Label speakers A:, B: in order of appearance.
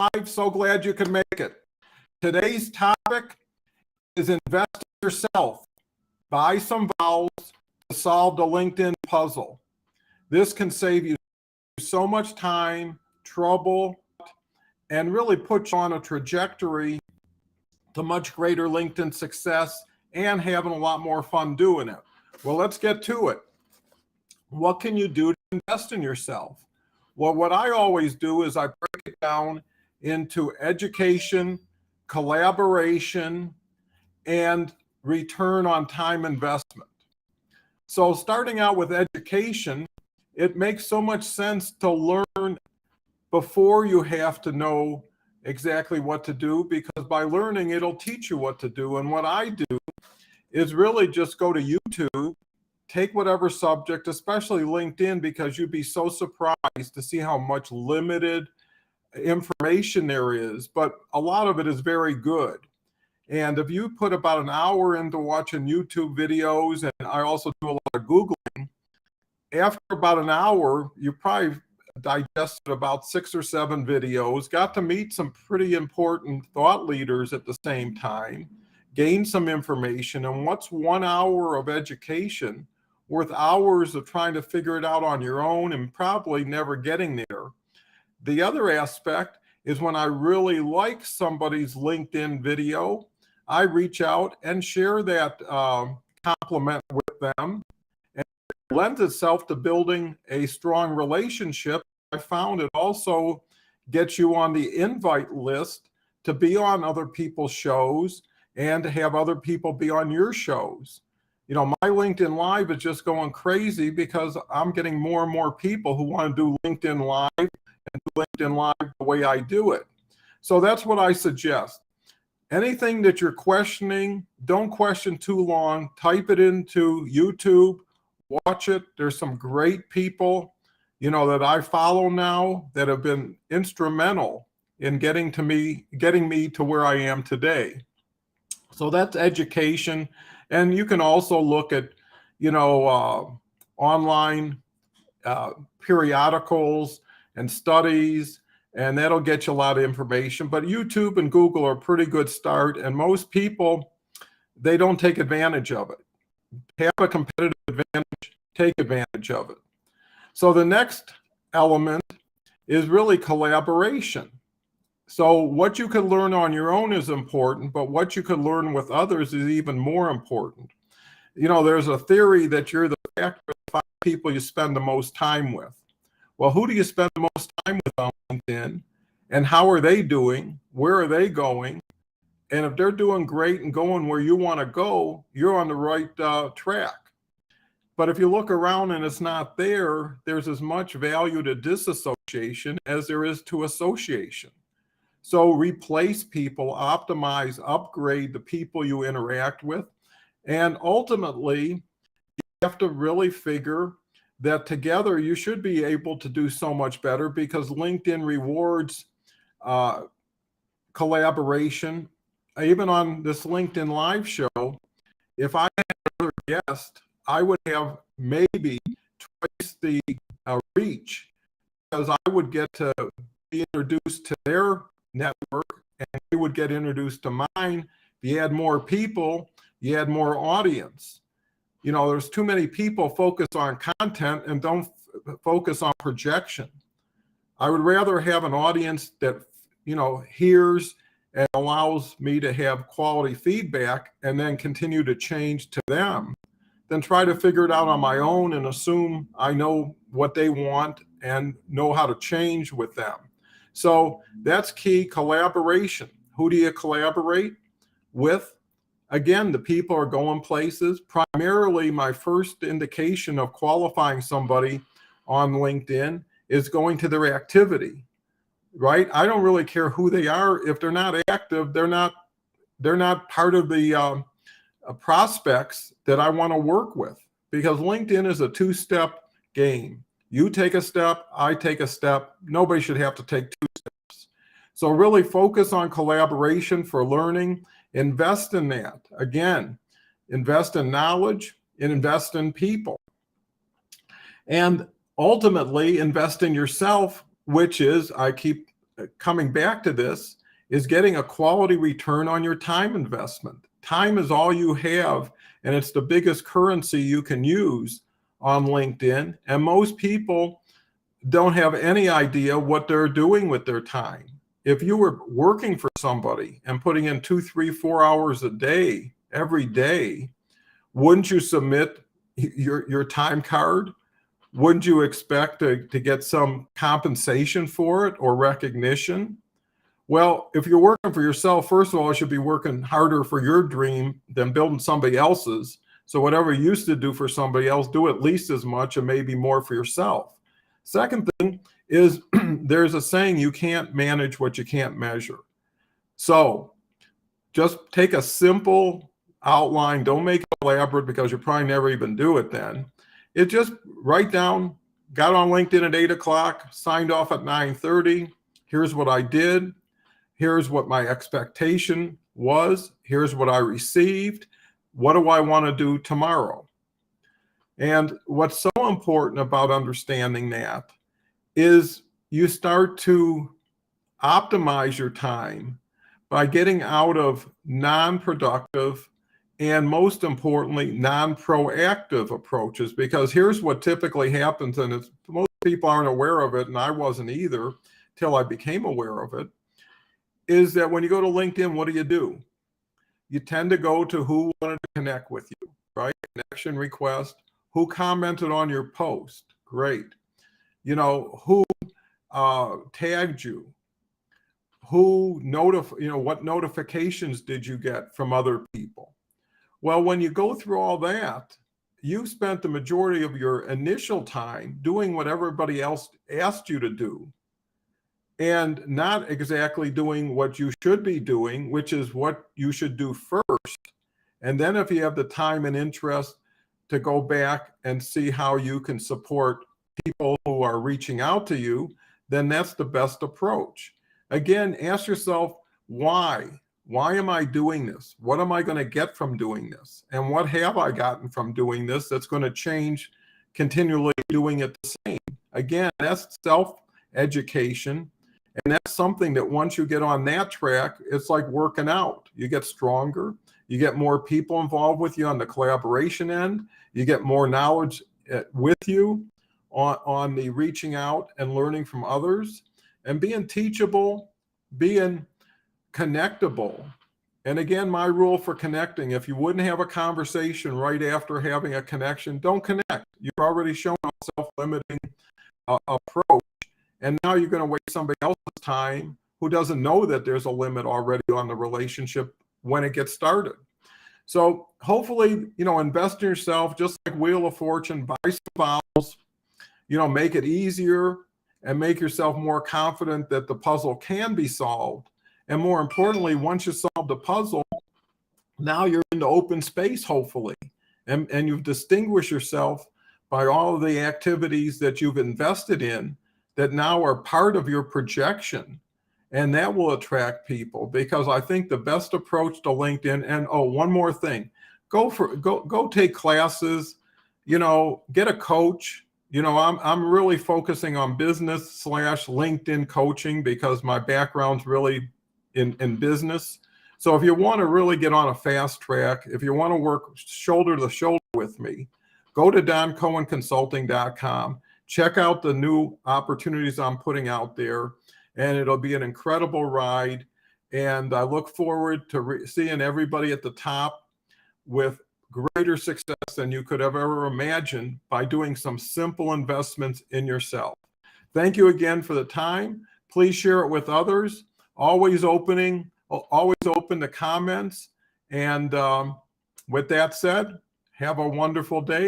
A: live. So glad you can make it. Today's topic is invest in yourself. Buy some vowels to solve the LinkedIn puzzle. This can save you so much time, trouble, and really put you on a trajectory to much greater LinkedIn success and having a lot more fun doing it. Well, let's get to it. What can you do to invest in yourself? Well, what I always do is I break it down into education, collaboration, and return on time investment. So starting out with education, it makes so much sense to learn before you have to know exactly what to do, because by learning, it'll teach you what to do. And what I do is really just go to YouTube, take whatever subject, especially LinkedIn, because you'd be so surprised to see how much limited information there is, but a lot of it is very good. And if you put about an hour into watching YouTube videos, and I also do a lot of Googling, after about an hour, you probably digested about 6 or 7 videos, got to meet some pretty important thought leaders at the same time, gain some information. And what's 1 hour of education worth hours of trying to figure it out on your own and probably never getting there? The other aspect is when I really like somebody's LinkedIn video, I reach out and share that compliment with them. And it lends itself to building a strong relationship. I found it also gets you on the invite list to be on other people's shows and to have other people be on your shows. You know, my LinkedIn Live is just going crazy because I'm getting more and more people who want to do LinkedIn Live and do LinkedIn Live the way I do it. So that's what I suggest. Anything that you're questioning, don't question too long. Type it into YouTube, watch it. There's some great people, you know, that I follow now that have been instrumental in getting me to where I am today. So that's education. And you can also look at, you know, online periodicals and studies, and that'll get you a lot of information. But YouTube and Google are a pretty good start, and most people, they don't take advantage of it. Have a competitive advantage, take advantage of it. So the next element is really collaboration. So what you can learn on your own is important, but what you can learn with others is even more important. You know, there's a theory that you're the factor of the 5 people you spend the most time with. Well, who do you spend the most time with on LinkedIn? And how are they doing? Where are they going? And if they're doing great and going where you want to go, you're on the right track. But if you look around and it's not there, there's as much value to disassociation as there is to association. So replace people, optimize, upgrade the people you interact with. And ultimately, you have to really figure that together you should be able to do so much better, because LinkedIn rewards collaboration. Even on this LinkedIn Live show, if I had another guest, I would have maybe twice the reach, because I would get to be introduced to their network and they would get introduced to mine. If you add more people, you add more audience. You know, there's too many people focus on content and don't focus on projection. I would rather have an audience that, you know, hears and allows me to have quality feedback and then continue to change to them than try to figure it out on my own and assume I know what they want and know how to change with them. So that's key, collaboration. Who do you collaborate with? Again, the people are going places. Primarily, my first indication of qualifying somebody on LinkedIn is going to their activity, right? I don't really care who they are. If they're not active, they're not part of the prospects that I want to work with, because LinkedIn is a 2-step game. You take a step, I take a step. Nobody should have to take 2 steps. So really focus on collaboration for learning. Invest in that. Again, invest in knowledge and invest in people. And ultimately invest in yourself, which is, I keep coming back to this, is getting a quality return on your time investment. Time is all you have, and it's the biggest currency you can use on LinkedIn. And most people don't have any idea what they're doing with their time. If you were working for somebody and putting in 2, 3, 4 hours a day, every day, wouldn't you submit your time card? Wouldn't you expect to get some compensation for it or recognition? Well, if you're working for yourself, first of all, you should be working harder for your dream than building somebody else's. So whatever you used to do for somebody else, do at least as much and maybe more for yourself. Second thing is there's a saying, you can't manage what you can't measure. So just take a simple outline. Don't make it elaborate because you'll probably never even do it then. It just write down, got on LinkedIn at 8 o'clock, signed off at 9:30. Here's what I did. Here's what my expectation was. Here's what I received. What do I want to do tomorrow? And what's so important about understanding that is you start to optimize your time by getting out of non-productive and, most importantly, non-proactive approaches. Because here's what typically happens, and it's, most people aren't aware of it, and I wasn't either till I became aware of it, is that when you go to LinkedIn, what do? You tend to go to who wanted to connect with you, right? Connection request. Who commented on your post? Great. You know, who tagged you? Who what notifications did you get from other people? Well, when you go through all that, you spent the majority of your initial time doing what everybody else asked you to do, and not exactly doing what you should be doing, which is what you should do first. And then if you have the time and interest to go back and see how you can support people who are reaching out to you, then that's the best approach. Again, ask yourself, why? Why am I doing this? What am I going to get from doing this? And what have I gotten from doing this that's going to change continually doing it the same? Again, that's self-education. And that's something that once you get on that track, it's like working out. You get stronger. You get more people involved with you on the collaboration end. You get more knowledge with you on the reaching out and learning from others, and being teachable, being connectable. And again, my rule for connecting, if you wouldn't have a conversation right after having a connection, don't connect. You've already shown a self-limiting approach. And now you're going to waste somebody else's time who doesn't know that there's a limit already on the relationship when it gets started. So hopefully, invest in yourself, just like Wheel of Fortune, buy some vowels, make it easier and make yourself more confident that the puzzle can be solved. And more importantly, once you solve the puzzle, now you're into open space, hopefully. And you've distinguished yourself by all of the activities that you've invested in that now are part of your projection. And that will attract people, because I think the best approach to LinkedIn, and one more thing, go take classes, get a coach. I'm really focusing on business/LinkedIn coaching because my background's really in business. So if you want to really get on a fast track, if you want to work shoulder to shoulder with me, go to doncohenconsulting.com. Check out the new opportunities I'm putting out there, and it'll be an incredible ride. And I look forward to seeing everybody at the top with greater success than you could have ever imagined by doing some simple investments in yourself. Thank you again for the time. Please share it with others. Always open to comments. And with that said, have a wonderful day.